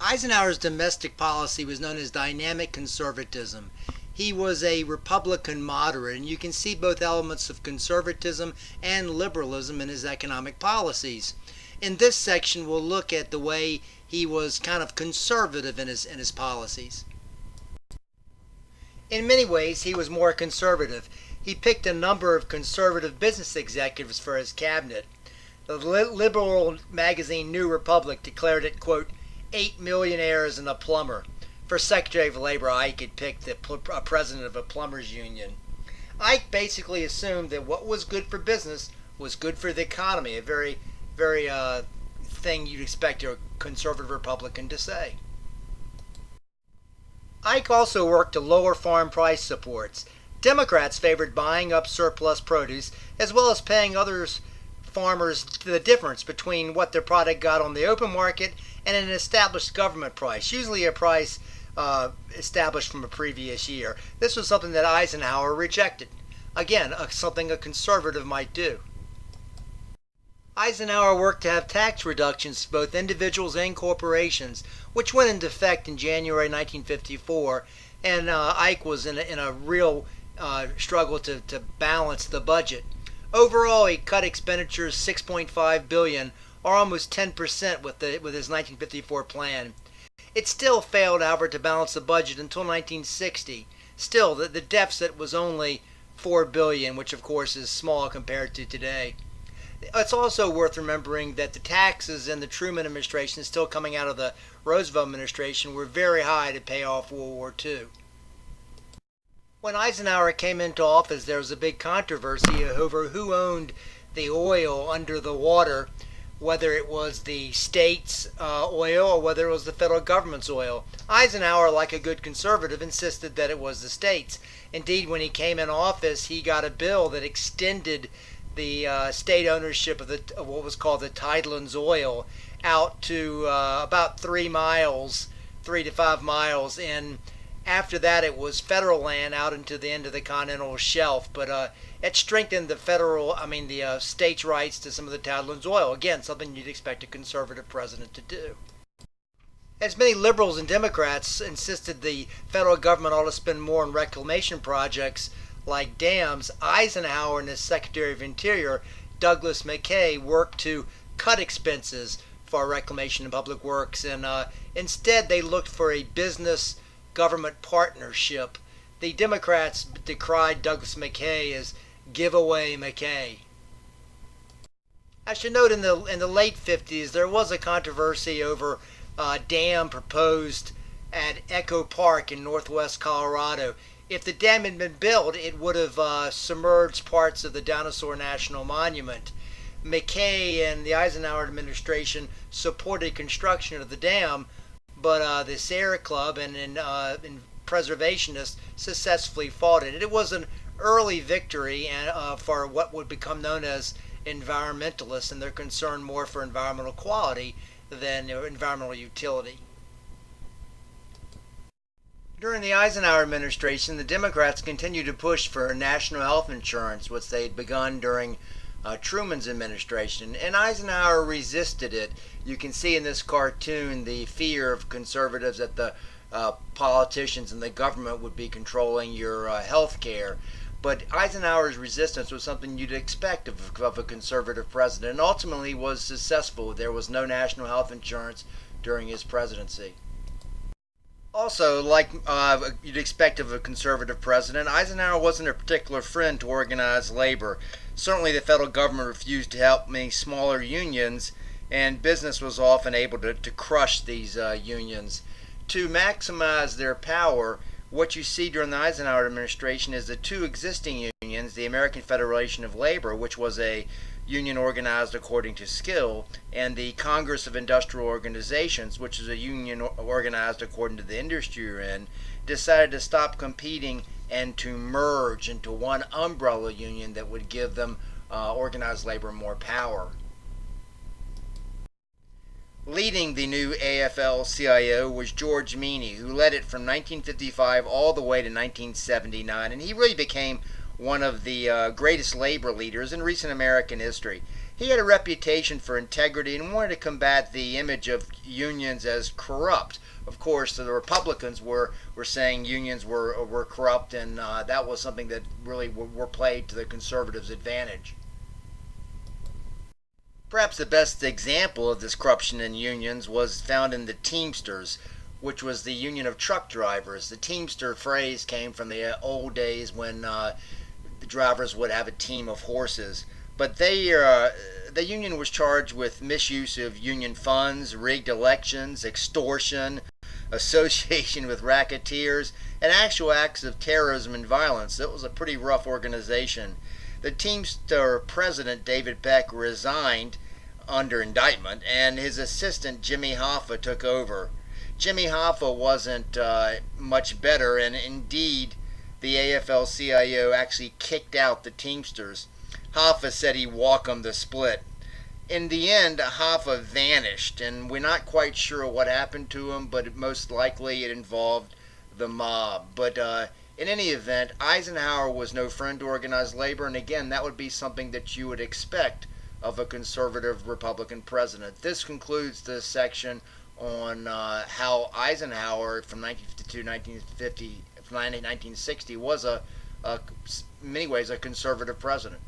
Eisenhower's domestic policy was known as dynamic conservatism. He was a Republican moderate, and you can see both elements of conservatism and liberalism in his economic policies. In this section, we'll look at the way he was kind of conservative in his policies. In many ways, he was more conservative. He picked a number of conservative business executives for his cabinet. The liberal magazine New Republic declared it, quote, 8 millionaires and a plumber. For Secretary of Labor, Ike had picked the president of a plumbers union. Ike basically assumed that what was good for business was good for the economy, a very thing you'd expect a conservative Republican to say. Ike also worked to lower farm price supports. Democrats favored buying up surplus produce as well as paying others farmers the difference between what their product got on the open market and an established government price, usually a price established from a previous year. This was something that Eisenhower rejected. Again, something a conservative might do. Eisenhower worked to have tax reductions for both individuals and corporations, which went into effect in January 1954, and Ike was in a real struggle to balance the budget. Overall, he cut expenditures $6.5 billion, or almost 10% with his 1954 plan. It still failed, however, to balance the budget until 1960. Still, the deficit was only $4 billion, which of course is small compared to today. It's also worth remembering that the taxes in the Truman administration, still coming out of the Roosevelt administration, were very high to pay off World War II. When Eisenhower came into office, there was a big controversy over who owned the oil under the water, whether it was the state's oil or whether it was the federal government's oil. Eisenhower, like a good conservative, insisted that it was the state's. Indeed, when he came in office, he got a bill that extended the state ownership of what was called the Tidelands oil out to about 3 to 5 miles, and after that it was federal land out into the end of the continental shelf. But it strengthened the states' rights to some of the Tidelands oil. Again, something you'd expect a conservative president to do. As many liberals and Democrats insisted the federal government ought to spend more on reclamation projects like dams, Eisenhower and his Secretary of Interior, Douglas McKay, worked to cut expenses for reclamation and public works, and instead they looked for a business-government partnership. The Democrats decried Douglas McKay as giveaway McKay. I should note in the late 50s there was a controversy over a dam proposed at Echo Park in northwest Colorado. If the dam had been built, it would have submerged parts of the Dinosaur National Monument. McKay and the Eisenhower administration supported construction of the dam, but the Sierra Club and preservationists successfully fought it. It was an early victory for what would become known as environmentalists, and they're concerned more for environmental quality than environmental utility. During the Eisenhower administration, the Democrats continued to push for national health insurance, which they had begun during Truman's administration, and Eisenhower resisted it. You can see in this cartoon the fear of conservatives that the politicians and the government would be controlling your health care. But Eisenhower's resistance was something you'd expect of a conservative president, and ultimately was successful. There was no national health insurance during his presidency. Also, like you'd expect of a conservative president, Eisenhower wasn't a particular friend to organized labor. Certainly the federal government refused to help many smaller unions, and business was often able to crush these unions. To maximize their power, what you see during the Eisenhower administration is the two existing unions, the American Federation of Labor, which was a union organized according to skill, and the Congress of Industrial Organizations, which is a union organized according to the industry you're in, decided to stop competing and to merge into one umbrella union that would give them organized labor more power. Leading the new AFL-CIO was George Meany, who led it from 1955 all the way to 1979, and he really became one of the greatest labor leaders in recent American history. he had a reputation for integrity and wanted to combat the image of unions as corrupt. Of course, the Republicans were saying unions were corrupt, and that was something that really were played to the conservatives' advantage. Perhaps the best example of this corruption in unions was found in the Teamsters, which was the union of truck drivers. The Teamster phrase came from the old days when the drivers would have a team of horses. But the union was charged with misuse of union funds, rigged elections, extortion, association with racketeers, and actual acts of terrorism and violence. It was a pretty rough organization. The Teamster president, David Beck, resigned under indictment, and his assistant, Jimmy Hoffa, took over. Jimmy Hoffa wasn't much better, and indeed, the AFL-CIO actually kicked out the Teamsters. Hoffa said he welcomed the split. In the end, Hoffa vanished, and we're not quite sure what happened to him, but most likely it involved the mob. But in any event, Eisenhower was no friend to organized labor, and again, that would be something that you would expect of a conservative Republican president. This concludes this section on how Eisenhower from 1952 to 1950, from 1960 was in many ways a conservative president.